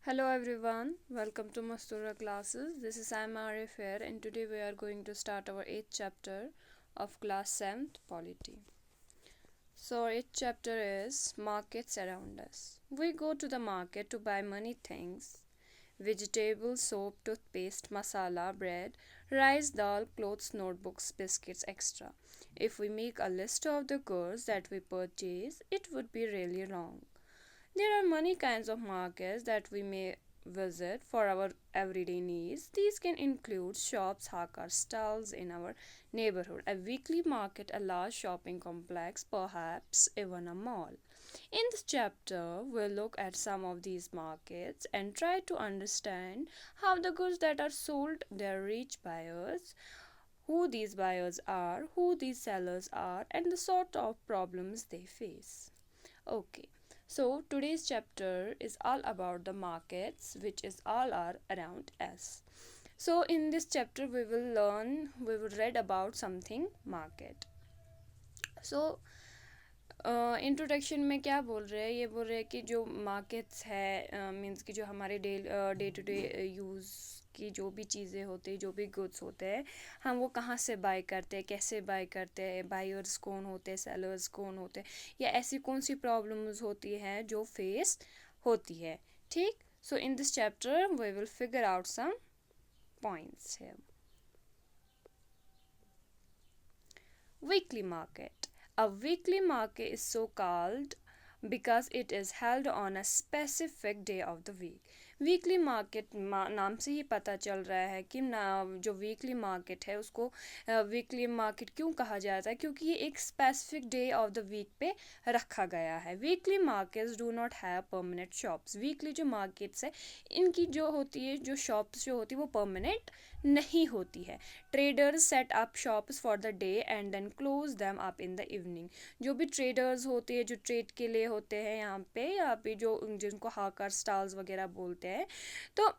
Hello everyone, welcome to Mastura classes. This is Sam Arif here, and today we are going to start our 8th chapter of class 7th Polity. So, our 8th chapter is Markets Around Us. We go to the market to buy many things: vegetables, soap, toothpaste, masala, bread, rice, dal, clothes, notebooks, biscuits, etc. If we make a list of the goods that we purchase, it would be really long. There are many kinds of markets that we may visit for our everyday needs. These can include shops, hawker stalls in our neighborhood, a weekly market, a large shopping complex, perhaps even a mall. In this chapter, we'll look at some of these markets and try to understand how the goods that are sold there reach buyers, who these buyers are, who these sellers are, and the sort of problems they face. Okay, so today's chapter is all about the markets, which is all are around us. So in this chapter, we will read about something market. So introduction में क्या बोल रहे हैं, ये बोल रहे हैं कि जो मार्केट्स है मीन्स कि जो हमारे डे टू डे यूज़ की जो भी चीज़ें होती हैं, जो भी गुड्स होते हैं, हम वो कहाँ से बाय करते हैं, कैसे बाय करते हैं, बायर्स कौन होते हैं, सेलर्स कौन होते हैं, या ऐसी कौन सी प्रॉब्लम्स होती हैं जो फेस होती है. ठीक. So in this chapter we will figure out some points है. Weekly market. A weekly market is so called because it is held on a specific day of the week. Weekly market नाम से ही पता चल रहा है कि जो weekly market है उसको वीकली मार्केट क्यों कहा जाता है, क्योंकि ये एक specific day of the week पे रखा गया है. Weekly markets do not have permanent shops. Weekly जो मार्केट्स है इनकी जो होती है, जो शॉप्स जो होती है वो परमानेंट नहीं होती है. Traders set up shops for the day and then close them up in the evening. जो भी ट्रेडर्स होते हैं, जो ट्रेड के लिए होते हैं यहाँ पे जो जिनको हाकर स्टॉल्स वगैरह बोलते हैं, तो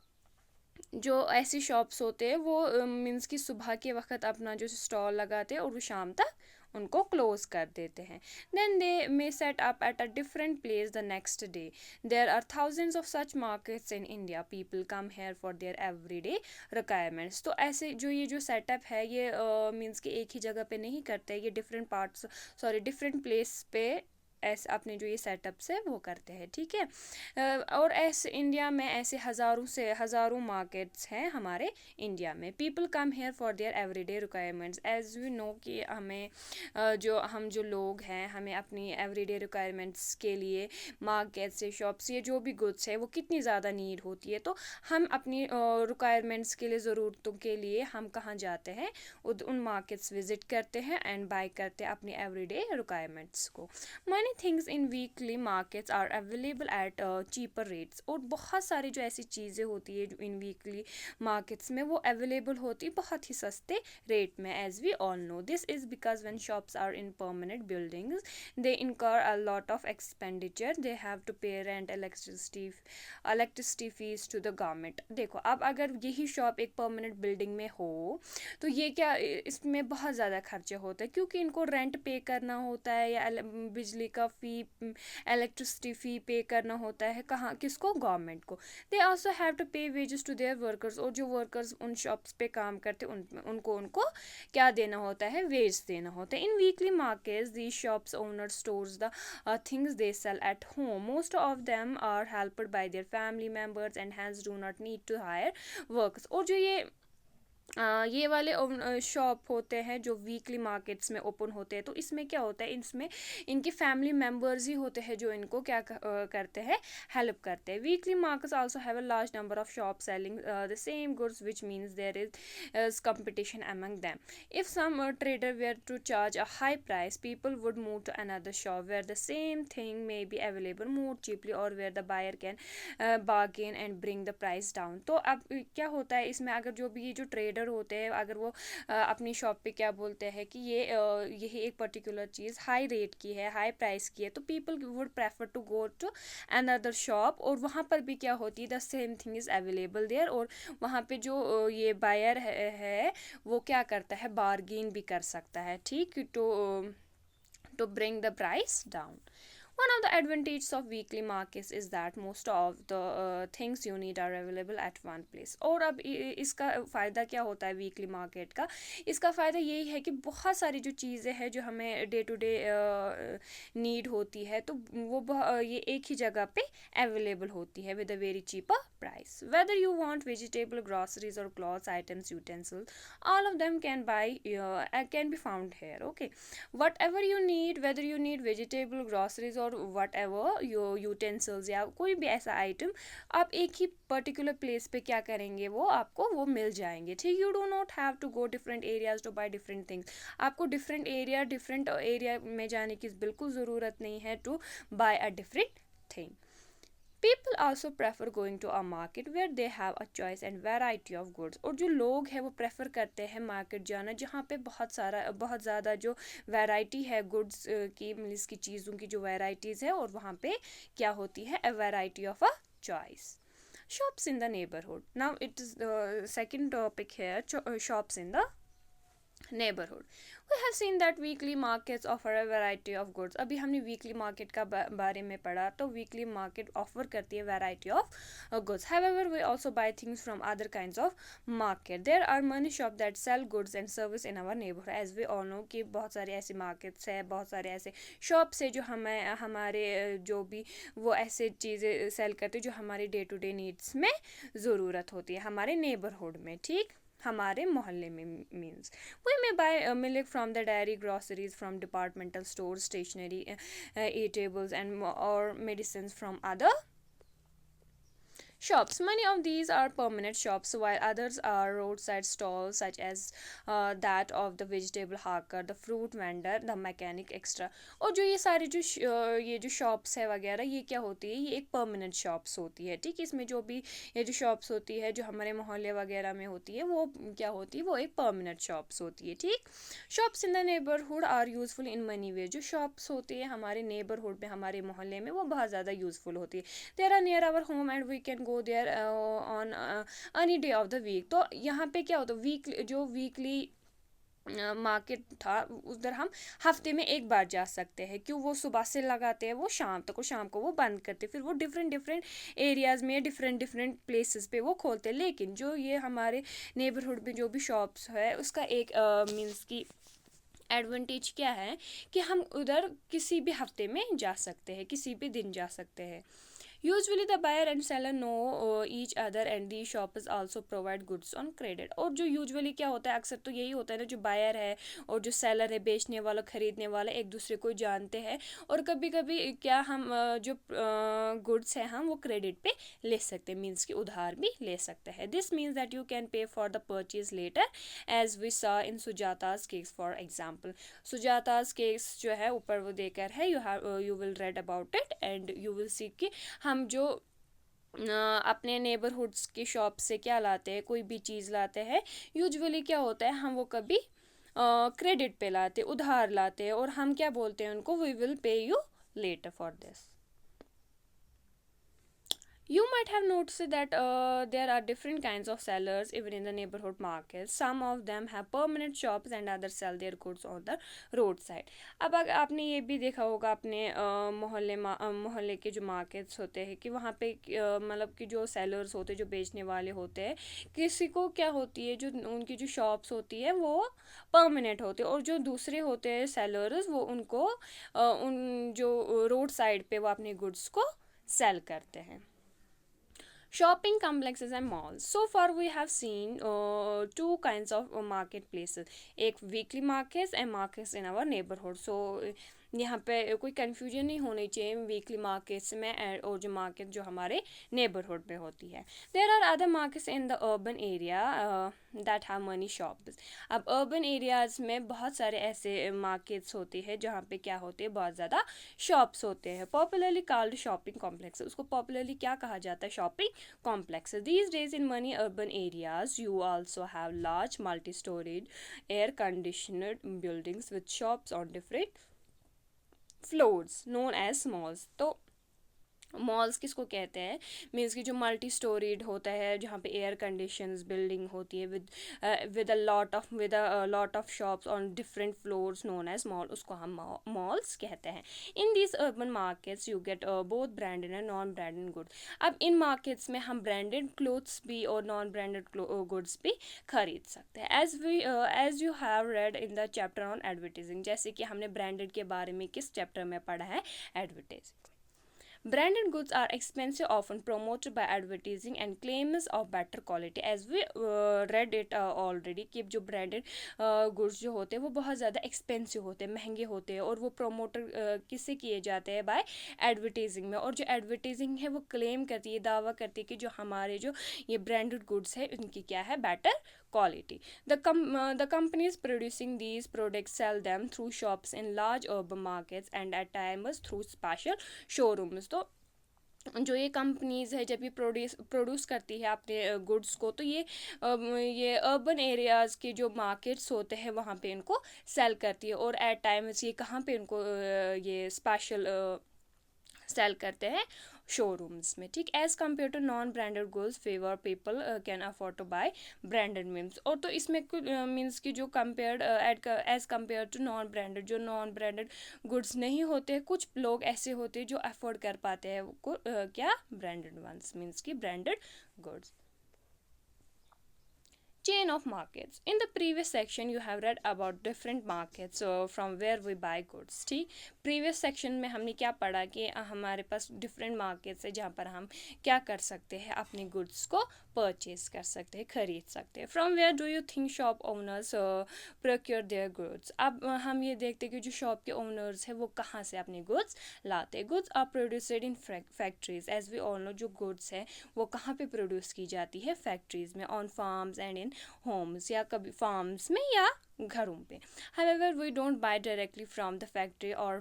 जो ऐसी शॉप्स होते हैं वो मीन्स कि सुबह के वक्त अपना जो स्टॉल लगाते हैं और वो शाम तक उनको क्लोज कर देते हैं. Then they may set up at a different place the next day. There are thousands of such markets in India. People come here for their every day requirements. तो ऐसे जो ये जो सेटअप है ये मीन्स कि एक ही जगह पे नहीं करते, ये डिफरेंट पार्ट्स डिफरेंट प्लेस पे ऐसे अपने जो ये सेटअप्स है वो करते हैं. ठीक है. और ऐसे इंडिया में ऐसे हज़ारों मार्केट्स हैं हमारे इंडिया में. People come here for their everyday requirements. As we know कि हमें जो लोग हैं हमें अपनी एवरीडे रिक्वायरमेंट्स के लिए मार्केट से शॉप से जो भी गुड्स है वो कितनी ज़्यादा नीड होती है, तो हम अपनी रिक्वायरमेंट्स के लिए, ज़रूरतों के लिए हम कहाँ जाते हैं, उन मार्केट्स विज़िट करते हैं एंड बाय करते हैं अपनी एवरीडे रिक्वायरमेंट्स को. Many things in weekly markets are available at cheaper rates. और बहुत सारी जो ऐसी चीज़ें होती है जो इन वीकली मार्केट्स में वो अवेलेबल होती है बहुत ही सस्ते रेट में. As we all know this is because when shops are in permanent buildings they incur a lot of expenditure. They have to pay rent, electricity fees to the government. देखो, अब अगर यही shop एक permanent building में हो तो ये क्या, इसमें बहुत ज़्यादा खर्चे होते हैं क्योंकि इनको रेंट पे करना होता है या बिजली का फ़ी, इलेक्ट्रिसिटी फ़ी पे करना होता है. कहाँ, किसको? गवर्नमेंट को. दे आल्सो हैव टू पे वेजेस टू देयर वर्कर्स. और जो वर्कर्स उन शॉप्स पे काम करते उनको क्या देना होता है? वेज देना होता है. In weekly markets the shops owner stores the things they sell at home. Most of them are helped by their family members and hence do not need to hire workers. और जो ये वाले shop होते हैं जो weekly markets में open होते हैं, तो इसमें क्या होता है, इसमें इनके फैमिली मेम्बर्स ही होते हैं जो इनको क्या करते हैं, हेल्प करते हैं. Weekly markets also have a large number of shop selling the same goods which means there is competition among them. If some trader were to charge a high price, people would move to another shop where the same thing may be available more cheaply or where the buyer can bargain and bring the price down. तो अब क्या होता है इसमें, अगर जो भी ये जो ट्रेडर होते हैं अगर वो अपनी शॉप पे क्या बोलते हैं कि यही एक पर्टिकुलर चीज़ हाई रेट की है, हाई प्राइस की है, तो people would prefer to go to another shop. और वहाँ पर भी क्या होती है, the same thing is available there. और वहाँ पे जो ये बायर है वो क्या करता है, बार्गेन भी कर सकता है. ठीक. To bring the price down. One of the advantages of weekly markets is that most of the things you need are available at one place. और अब इसका फ़ायदा क्या होता है वीकली मार्केट का? इसका फ़ायदा यही है कि बहुत सारी जो चीज़ें हैं जो हमें डे टू डे नीड होती है, तो वो ये एक ही जगह पे अवेलेबल होती है with a very cheaper price. Whether you want vegetable, groceries, or clothes items, utensils, all of them can be found here. Okay, whatever you need, whether you need vegetable, groceries, or whatever your utensils या कोई भी ऐसा item, आप एक ही particular place पे क्या करेंगे, वो आपको वो मिल जाएंगे. ठीक, you do not have to go different areas to buy different things. आपको डिफरेंट एरिया में जाने की बिल्कुल ज़रूरत नहीं है to buy a different thing. People also prefer going to a market where they have a choice and variety of goods. और जो लोग हैं वो प्रेफर करते हैं मार्केट जाना जहाँ पे बहुत ज़्यादा जो वैरायटी है गुड्स की, मीन्स की चीज़ों की जो वैरायटीज़ है, और वहाँ पे क्या होती है, a variety of a choice. Shops in the neighborhood. Now it is the second topic here, shops in the neighborhood. We have seen that weekly markets offer a variety of goods. अभी हमने weekly market का बारे में पढ़ा, तो weekly market offer करती है variety of goods. However, we also buy things from other kinds of market. There are many shops that sell goods and service in our neighborhood. As we all know कि बहुत सारे ऐसे markets है, बहुत सारे ऐसे shops है जो हमारे जो भी वो ऐसे चीज़ें sell करते हैं जो हमारे day to day needs में ज़रूरत होती है हमारे neighborhood में. ठीक, हमारे मोहल्ले में means. We may buy milk from the dairy, groceries from departmental stores, stationery, eatables, and or medicines from other shops. Many of these are permanent shops, while others are roadside stalls, such as that of the vegetable hawker, the fruit vendor, the mechanic, extra. और जो ये सारी ये जो shops है वगैरह, ये क्या होती है, ये एक परमानेंट शॉप्स होती है. ठीक, इसमें जो भी ये जो शॉप्स होती है जो हमारे मोहल्ले वगैरह में होती है, वो क्या होती है, वो एक परमानेंट शॉप्स होती है. ठीक, shops in the neighbourhood are useful in many way. जो शॉप्स होती है हमारे नेबरहुड में, हमारे मोहल्ले में, वो बहुत ज़्यादा यूजफुल होती है. There are near our home and we can go there on any day of the week. तो यहाँ पे क्या होता है, वीकली मार्केट था, उधर हम हफ्ते में एक बार जा सकते हैं. क्यों, वो सुबह से लगाते हैं वो शाम तक, और शाम को वो बंद करते, फिर वो डिफरेंट एरियाज़ में डिफरेंट प्लेसेस पे वो खोलते. लेकिन जो ये हमारे नेबरहुड में जो भी शॉप्स है, उसका एक मीन्स की एडवांटेज क्या है कि हम उधर किसी भी हफ्ते में जा सकते हैं, किसी भी दिन जा सकते हैं. Usually the buyer and seller know each other and the shoppers also provide goods on credit. और जो usually क्या होता है, अक्सर तो यही होता है ना, जो buyer है और जो seller है, बेचने वाला खरीदने वाला, एक दूसरे को जानते हैं. और कभी कभी क्या हम जो goods है हम वो credit पे ले सकते हैं, मीन्स कि उधार भी ले सकते हैं. This means that you can pay for the purchase later, as we saw in Sujata's case for example. Sujata's case जो है ऊपर वो देकर है, you will read about it and you will see कि हम जो अपने नेबरहुड्स की शॉप से क्या लाते हैं, कोई भी चीज़ लाते हैं, यूजुअली क्या होता है, हम वो कभी क्रेडिट पे लाते, उधार लाते हैं, और हम क्या बोलते हैं उनको, we will pay you later for this. You might have noticed that there are different kinds of sellers even in the neighborhood markets. Some of them have permanent shops and others sell their goods on the roadside. अब आपने ये भी देखा होगा अपने मोहल्ले के जो मार्केट्स होते हैं कि वहाँ पे मतलब कि जो सेलर्स होते हैं, जो बेचने वाले होते हैं, किसी को क्या होती है, जो उनकी जो शॉप्स होती है वो परमानेंट होते हैं, और जो दूसरे होते हैं सेलर्स, वो उनको उन जो रोड साइड पे वो अपने गुड्स को सेल करते हैं. Shopping complexes and malls. So far we have seen two kinds of marketplaces. एक weekly markets and markets in our neighborhood. So यहाँ पे कोई कन्फ्यूजन नहीं होनी चाहिए वीकली मार्केट्स में और जो मार्केट जो हमारे नेबरहुड में होती है. There are other markets in the urban area that have many shops. अब अर्बन एरियाज़ में बहुत सारे ऐसे मार्केट्स होते हैं जहाँ पे क्या होते हैं, बहुत ज़्यादा शॉप्स होते हैं. Popularly called shopping complex. उसको पॉपुलरली क्या कहा जाता है, shopping complex. These days in many urban areas you also have large multi storage air conditioned buildings with shops on different floors known as malls. तो malls किसको कहते हैं, means कि जो मल्टी स्टोरीड होता है, जहाँ पे एयर कंडीशंस बिल्डिंग होती है with a lot of shops on different floors known as mall, उसको हम मॉल्स कहते हैं. In these urban markets you get both branded and non branded goods. अब इन मार्केट्स में हम ब्रांडेड क्लोथ्स भी और नॉन ब्रांडेड गुड्स भी खरीद सकते हैं. As you have read in the chapter on advertising, जैसे कि हमने ब्रांडेड के बारे में किस चैप्टर में पढ़ा है, advertising. Branded goods are expensive, often promoted by advertising and claims of better quality. As we read it already कि जो branded goods जो होते हैं वो बहुत ज़्यादा expensive होते हैं, महंगे होते हैं, और वो promoter किससे किए जाते हैं, by advertising में. और जो advertising है वो claim करती है, दावा करती है कि जो हमारे जो ये branded goods है उनकी क्या है, better quality. The companies producing these products sell them through shops in large urban markets and at times through special showrooms. तो जो ये कंपनीज़ है जब ये प्रोड्यूस करती है अपने गुड्स को, तो ये अर्बन एरियाज़ के जो मार्केट्स होते हैं वहाँ पे इनको सेल करती है, और एट टाइम्स ये कहाँ पे इनको ये स्पेशल सेल करते हैं, शोरूम्स में. ठीक. As compare to non branded goods fewer people can afford to buy branded means. और तो इसमें मीन्स कि जो compared as compare to non branded, जो नॉन ब्रांडेड गुड्स नहीं होते, कुछ लोग ऐसे होते हैं जो अफोर्ड कर पाते हैं क्या, ब्रांडेड वंस, मीन्स कि branded goods. Chain of markets. In the previous section you have read about different markets from where we buy goods. ठीक. प्रीवियस सेक्शन में हमने क्या पढ़ा कि हमारे पास डिफरेंट मार्केट्स है जहाँ पर हम क्या कर सकते हैं, अपने गुड्स को परचेज कर सकते हैं, खरीद सकते हैं. From where do you think shop owners procure their goods. अब हम ये देखते हैं कि जो शॉप के ओनर्स हैं वो कहाँ से अपने गुड्स लाते हैं. Goods are produced in factories. As we all know जो गुड्स है वो कहाँ पे प्रोड्यूस की जाती है, फैक्ट्रीज में, on farms and in Holmes, या कभी फार्म्स में या घरों पे. However, we don't buy directly from the factory or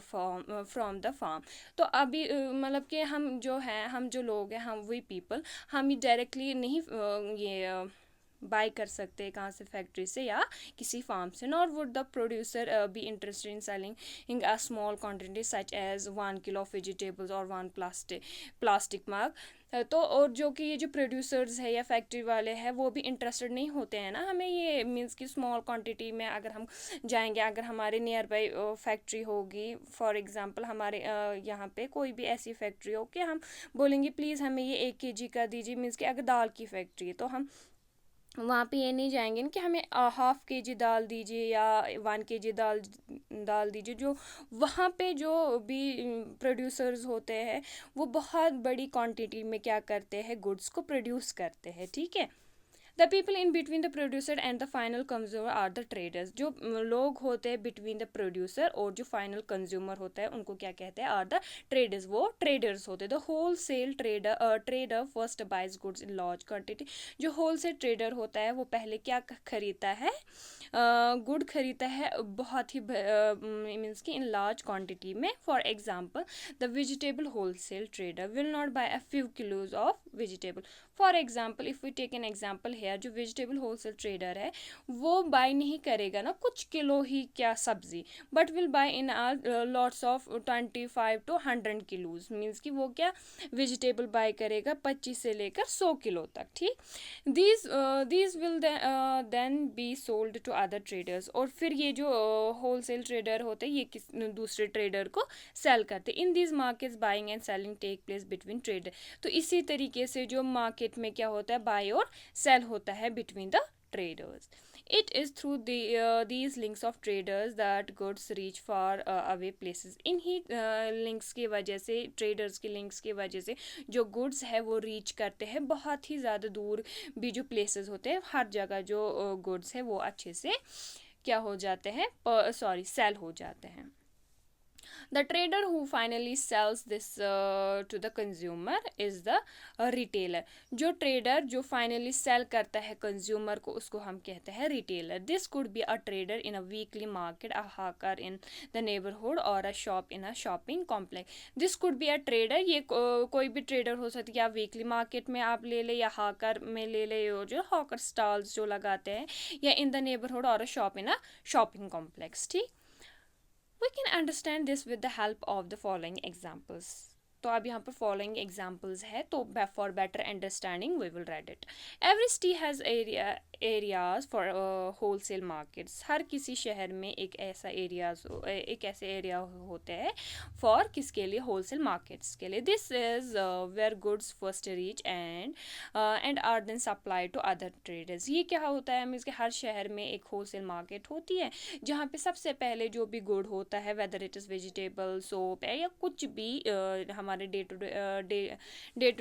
from the farm. तो अभी मतलब कि हम जो हैं, हम जो लोग हैं, हम वी पीपल, हम ये डायरेक्टली नहीं ये बाय कर सकते कहाँ से, फैक्ट्री से या किसी फार्म से. Nor would the producer be interested in selling in a small quantity such as 1 kilo of vegetables और 1 प्लास्टिक मग. तो और जो कि ये जो प्रोड्यूसर्स है या फैक्ट्री वाले हैं वो भी इंटरेस्टेड नहीं होते हैं ना हमें, ये मीन्स कि स्मॉल क्वांटिटी में अगर हम जाएंगे, अगर हमारे नियर बाई फैक्ट्री होगी, फॉर एग्जांपल हमारे यहाँ पे कोई भी ऐसी फैक्ट्री हो कि हम बोलेंगे प्लीज़ हमें ये 1 kg का दीजिए, मीन्स कि अगर दाल की फैक्ट्री है तो हम वहाँ पे ये नहीं जाएंगे कि हमें 1/2 kg दाल दीजिए या 1 kg दाल दीजिए. जो वहाँ पे जो भी प्रोड्यूसर्स होते हैं वो बहुत बड़ी क्वांटिटी में क्या करते हैं, गुड्स को प्रोड्यूस करते हैं. ठीक है. The people in between the producer and the final consumer are the traders. जो लोग होते हैं बिटवीन द प्रोड्यूसर और जो फाइनल कंज्यूमर होता है उनको क्या कहते हैं, आर द ट्रेडर्स. वो ट्रेडर्स होते हैं. The wholesale trader first buys goods in large quantity. जो होल सेल ट्रेडर होता है वो पहले क्या खरीदता है, गुड खरीदता है बहुत ही मीन्स कि इन लार्ज क्वान्टिटी में. For example the vegetable wholesale trader will not buy a few kilos of vegetable. For example if we take an example here, जो वेजिटेबल होलसेल ट्रेडर है वो bye नहीं करेगा ना कुछ kilo ही क्या सब्जी, but will buy in lots of 25 to 100 kilos. Means कि वो क्या वेजिटेबल बाय करेगा 25 से लेकर 100 किलो तक. ठीक. These will then be sold to other traders. और फिर ये जो होलसेल ट्रेडर होते हैं ये दूसरे ट्रेडर को सेल करते. In these markets buying and selling take place between trader. तो इसी तरीके से जो मार्केट में क्या होता है, बाय और सेल होता है between the traders. It is through these links of traders that goods reach far away places. इन्हीं links की वजह से, traders के links की वजह से जो goods है वो reach करते हैं बहुत ही ज़्यादा दूर भी जो places होते हैं, हर जगह जो goods है वो अच्छे से क्या हो जाते हैं, sell हो जाते हैं. The trader who finally sells this to the consumer is the retailer. जो ट्रेडर जो फाइनली सेल करता है कंज्यूमर को उसको हम कहते हैं retailer. This could be a trader in a weekly market, a hawker in the neighbourhood और a shop in a shopping complex. This could be a trader, ये कोई भी ट्रेडर हो सकती है, या वीकली मार्केट में आप ले ले या हाकर में ले ले, जो हॉकर स्टॉल्स जो लगाते हैं, या इन द नेबरहुड और a shop in a shopping complex. ठीक. We can understand this with the help of the following examples. तो अब यहाँ पर फॉलोइंग एग्जांपल्स है, तो for better understanding we will read it. Every city has areas for wholesale markets. हर किसी शहर में एक ऐसे एरिया होते हैं फॉर किसके लिए, होलसेल मार्केट्स के लिए। This is where goods first reach and are then supply to other traders. ये क्या होता है, मीन्स कि हर शहर में एक होलसेल मार्केट होती है जहाँ पे सबसे पहले जो भी गुड होता है, whether it is vegetable, soap है या कुछ भी हमारे डे टू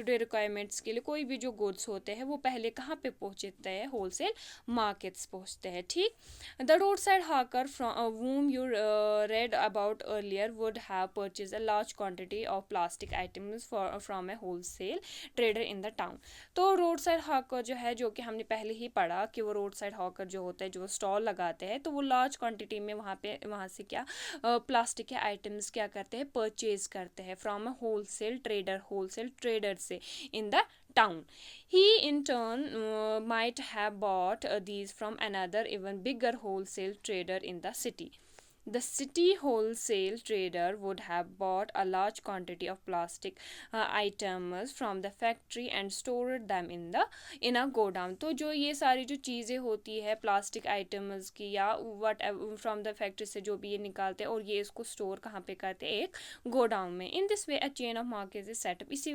डे रिक्वायरमेंट्स के लिए कोई भी जो गुड्स होते हैं वो पहले कहाँ पे पहुँचते हैं, होलसेल मार्केट्स पहुँचते हैं। ठीक, the road side hawker from whom you read about earlier would have purchased a large quantity of plastic items from a wholesale trader in the town। तो रोड साइड हॉकर जो है, जो कि हमने पहले ही पढ़ा कि वो रोड साइड हॉकर जो होते हैं, जो स्टॉल लगाते हैं, तो वो लार्ज क्वांटिटी में वहाँ से क्या प्लास्टिक के आइटम्स क्या करते हैं, परचेज करते हैं फ्रॉम अ होलसेल ट्रेडर से in the town। He in turn might have bought these from another even bigger wholesale trader in the city। The city wholesale trader would have bought a large quantity of plastic items from the factory and stored them in a godown। तो जो ये सारी जो चीज़ें होती है plastic items की या वट फ्रॉम द फैक्ट्री से जो भी ये निकालते हैं और ये इसको स्टोर कहाँ पे करते हैं, एक गोडाउन में। In this way a chain of market is setup. इसी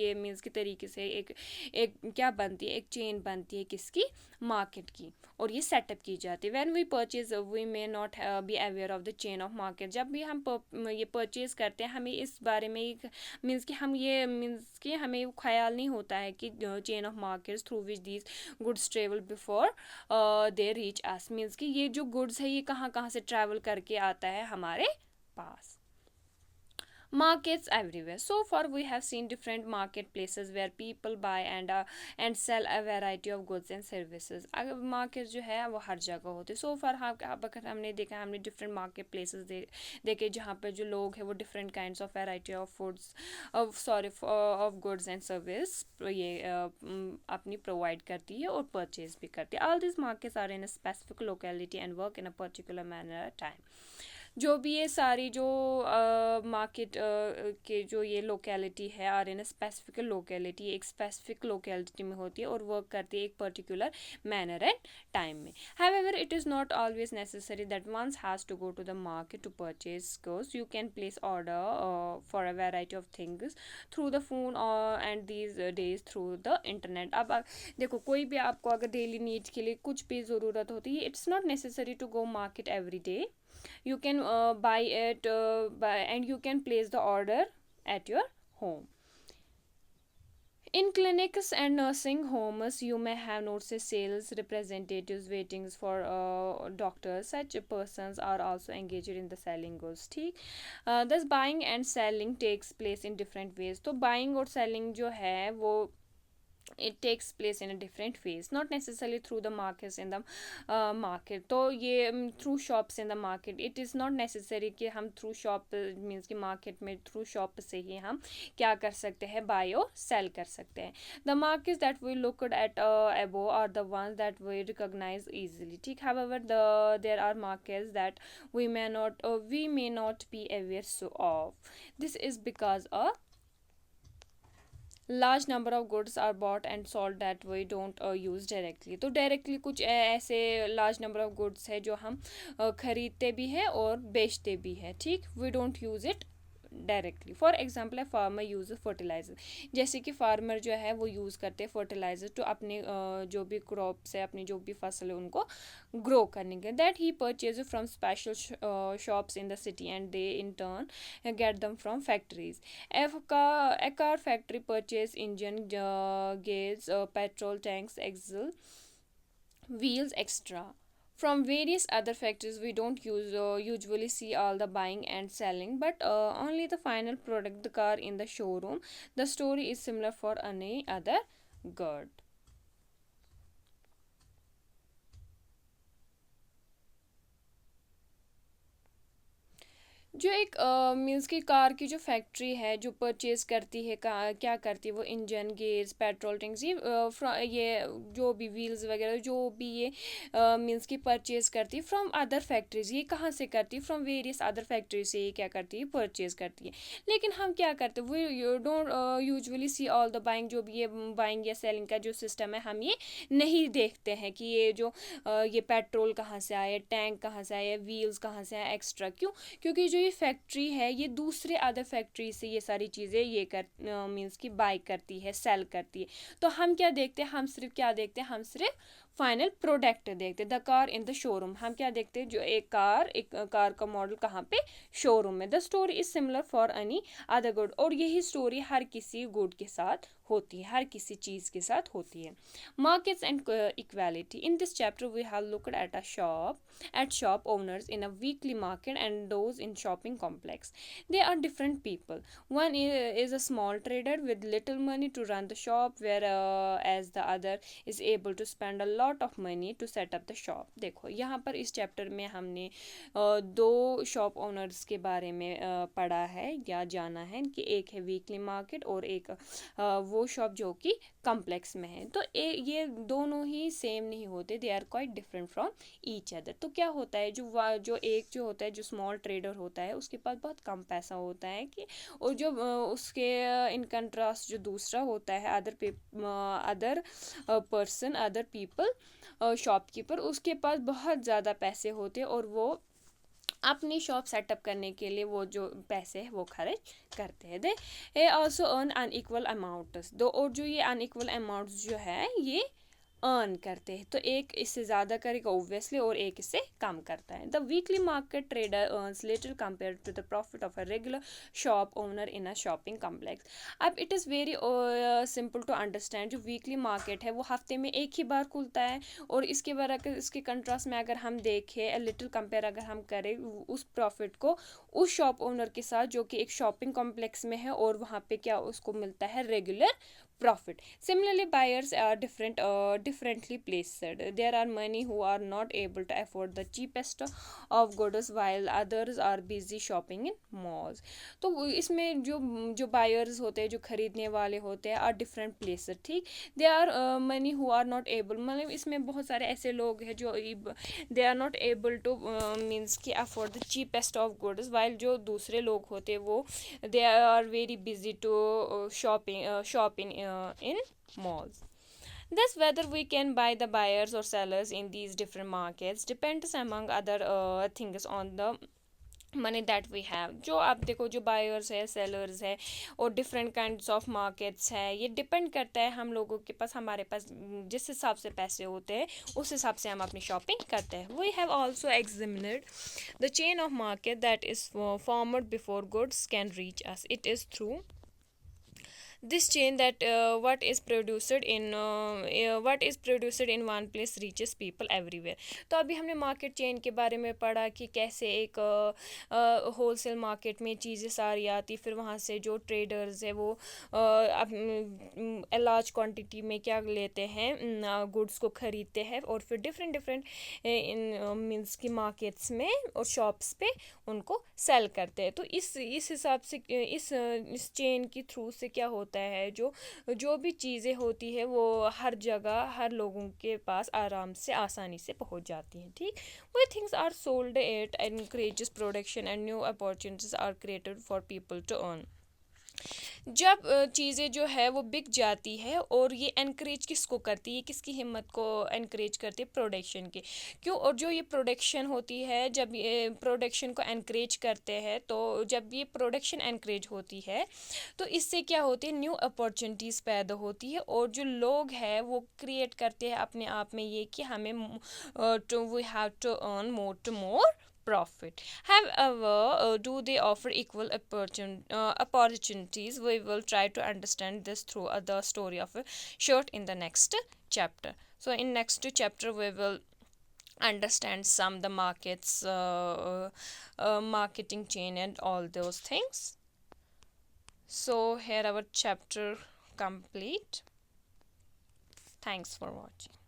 ये मीन्स के तरीके से एक एक क्या बनती है, एक चेन बनती है किसकी, मार्केट की, और ये सेटअप की जाती है। When we purchase we may not be aware of the chain of market. जब भी हम ये परचेज करते हैं, हमें इस बारे में मीन्स कि हमें ख्याल नहीं होता है कि chain of markets through which these goods travel before they reach us. Means कि ये जो गुड्स है ये कहाँ कहाँ से ट्रैवल करके आता है हमारे पास। Markets everywhere. So far we have seen different marketplaces where people buy and sell a variety of goods and services। अगर मार्केट जो है वो हर जगह होते हैं। So far अगर हमने देखा, हमने different marketplaces देखे जहाँ पे जो लोग हैं वो different kinds of variety of foods of goods and service ये अपनी प्रोवाइड करती है और परचेज भी करती है। All these markets are in a specific locality and work in a particular manner at time। जो भी ये सारी जो मार्केट के जो ये लोकेलिटी है आर इन स्पेसिफिक लोकेलिटी, एक स्पेसिफिक लोकेलिटी में होती है और वर्क करती है एक पर्टिकुलर मैनर एंड टाइम में। However it is not always necessary that once has to go to the market to purchase goods. You can place order for a variety of things through the phone and these days through the internet. अब देखो, कोई भी आपको अगर daily needs के लिए कुछ भी ज़रूरत होती है, it's not necessary to go market every day. You can buy it and you can place the order at your home। In clinics and nursing homes you may have noticed sales representatives waiting for doctors। Such persons are also engaged in the selling goods। ठीक, thus buying and selling takes place in different ways। तो buying और selling जो है वो it takes place in a different ways, not necessarily through the markets in the market। तो ये through shops in the market, it is not necessary कि हम through shop means कि market में through shop से ही हम क्या कर सकते हैं, buy और sell कर सकते हैं। the markets that we looked at above are the ones that we recognize easily। ठीक, however there are markets that we may not be aware of। this is because a large number of goods are bought and sold that we don't use directly। तो directly कुछ ऐसे large number of goods है जो हम खरीदते भी हैं और बेचते भी हैं। ठीक, we don't use it directly. For example है फार्मर यूज फर्टिलाइजर। जैसे कि फार्मर जो है वो यूज़ करते हैं फर्टिलाइजर तो अपने जो भी क्रॉप्स है, अपनी जो भी फसल है उनको ग्रो करने के। That he purchase from special shops in the city and they in turn get them from factories. A car factory purchase engine, gears, petrol tanks, axle, wheels, etc. From various other factories. We don't usually see all the buying and selling, but only the final product, the car in the showroom। The story is similar for any other good। जो एक means की car की जो factory है जो purchase करती है क्या करती है वो इंजन गेयर्स पेट्रोल टैंक्स ये जो भी व्हील्स वगैरह जो भी ये मीन्स की परचेज करती है फ्रॉम अदर फैक्ट्रीज। ये कहाँ से करती है? फ्रॉम वेरियस अदर फैक्ट्रीज से ये क्या करती है? परचेज करती है। लेकिन हम क्या करते हैं, वो you don't usually see all the buying, जो भी ये बाइंग या सेलिंग का जो सिस्टम है हम ये नहीं देखते हैं कि ये जो ये पेट्रोल कहाँ से आया, टैंक कहाँ से आया, व्हील्स कहाँ से आया एक्स्ट्रा। क्यों? क्योंकि जो ये फैक्ट्री है ये दूसरे अदर फैक्ट्री से ये सारी चीज़ें ये कर मीन्स की बाई करती है, सेल करती है। तो हम क्या देखते हैं? हम सिर्फ क्या देखते हैं? हम सिर्फ फाइनल प्रोडक्ट देखते, the car in the showroom. हम क्या देखते हैं? जो एक कार का मॉडल कहाँ पे? शोरूम में। The story is similar for any other good. और यही स्टोरी हर किसी गुड के साथ होती है, हर किसी चीज़ के साथ होती है। Markets and equality. In this chapter we have looked at shop owners in a weekly market and those in shopping complex. They are different people. One is a small trader with little money to run the shop, whereas the other is able to spend a lot of money to set up the shop. देखो यहाँ पर इस chapter में हमने दो shop owners के बारे में पढ़ा है या जाना है कि एक है वीकली मार्केट और एक वो शॉप जो कि कम्प्लेक्स में है। तो ये दोनों ही सेम नहीं होते, they are quite different from each other. तो क्या होता है, जो एक जो होता है, जो स्मॉल ट्रेडर होता है उसके पास बहुत कम पैसा होता है कि, और जो उसके इन कंट्रास्ट जो दूसरा होता है other person, other people, shopkeeper, उसके पास बहुत ज़्यादा पैसे होते हैं और वो अपनी शॉप सेटअप करने के लिए वो जो पैसे है वो खर्च करते हैं। They also earn unequal amounts. दो और जो ये अनइक्वल अमाउंट्स जो है ये अर्न करते हैं, तो एक इससे ज़्यादा करेगा ओब्वियसली और एक इससे कम करता है। The weekly market trader earns little compare to the profit of a regular shop owner in a shopping complex. अब it is very simple to understand. जो वीकली मार्केट है वो हफ्ते में एक ही बार खुलता है, और इसके बार अगर इसके कंट्रास्ट में अगर हम देखें लिटिल कंपेयर अगर हम करें उस प्रॉफिट को उस शॉप ओनर के साथ जो कि एक शॉपिंग कॉम्प्लेक्स में है और वहाँ पे क्या उसको मिलता है? Regular profit. Similarly, buyers are differently placed. There are many who are not able to afford the cheapest of goods while others are busy shopping in malls. तो इसमें जो buyers होते हैं, जो खरीदने वाले होते हैं, are different places. ठीक, they are many who are not able, मतलब इसमें बहुत सारे ऐसे लोग हैं जो they are not able to means कि afford the cheapest of goods, while जो दूसरे लोग होते हैं वो they are very busy to shopping in malls. Thus, whether we can buy the buyers or sellers in these different markets depends among other things on the money that we have. जो आप देखो जो buyers है, sellers है और different kinds of markets है, ये depend करता है हम लोगों के पास, हमारे पास जिस हिसाब से पैसे होते हैं उस हिसाब से हम अपनी शॉपिंग करते हैं। We have also examined the chain of market that is formed before goods can reach us. It is through this chain that what is produced in one place reaches people everywhere. तो अभी हमने market chain के बारे में पढ़ा कि कैसे एक होलसेल मार्केट में चीज़ें सारी आती, फिर वहाँ से जो ट्रेडर्स है वो लार्ज क्वांटिटी में क्या लेते हैं, गुड्स को खरीदते हैं और फिर डिफरेंट इन मीन्स की मार्केट्स में और शॉप्स पे उनको सेल करते हैं। तो इस हिसाब से इस चेन की थ्रू से क्या होता है, जो भी चीज़ें होती है वो हर जगह हर लोगों के पास आराम से आसानी से पहुंच जाती हैं। ठीक, way things are sold, it encourages production and new opportunities are created for people to earn. जब चीज़ें जो है वो बिक जाती है, और ये एनकरेज किसको करती है, किसकी हिम्मत को एनकरेज करती है? प्रोडक्शन की। क्यों? और जो ये प्रोडक्शन होती है, जब ये प्रोडक्शन को एनकरेज करते हैं, तो जब ये प्रोडक्शन एनकरेज होती है तो इससे क्या होती है? न्यू अपॉर्चुनिटीज़ पैदा होती है, और जो लोग हैं वो क्रिएट करते हैं अपने आप में ये कि हमें we have to earn more to more profit. However, do they offer equal opportunities? We will try to understand this through the story of a shirt in the next chapter. So in next chapter we will understand some the markets, marketing chain and all those things. So here our chapter complete. Thanks for watching.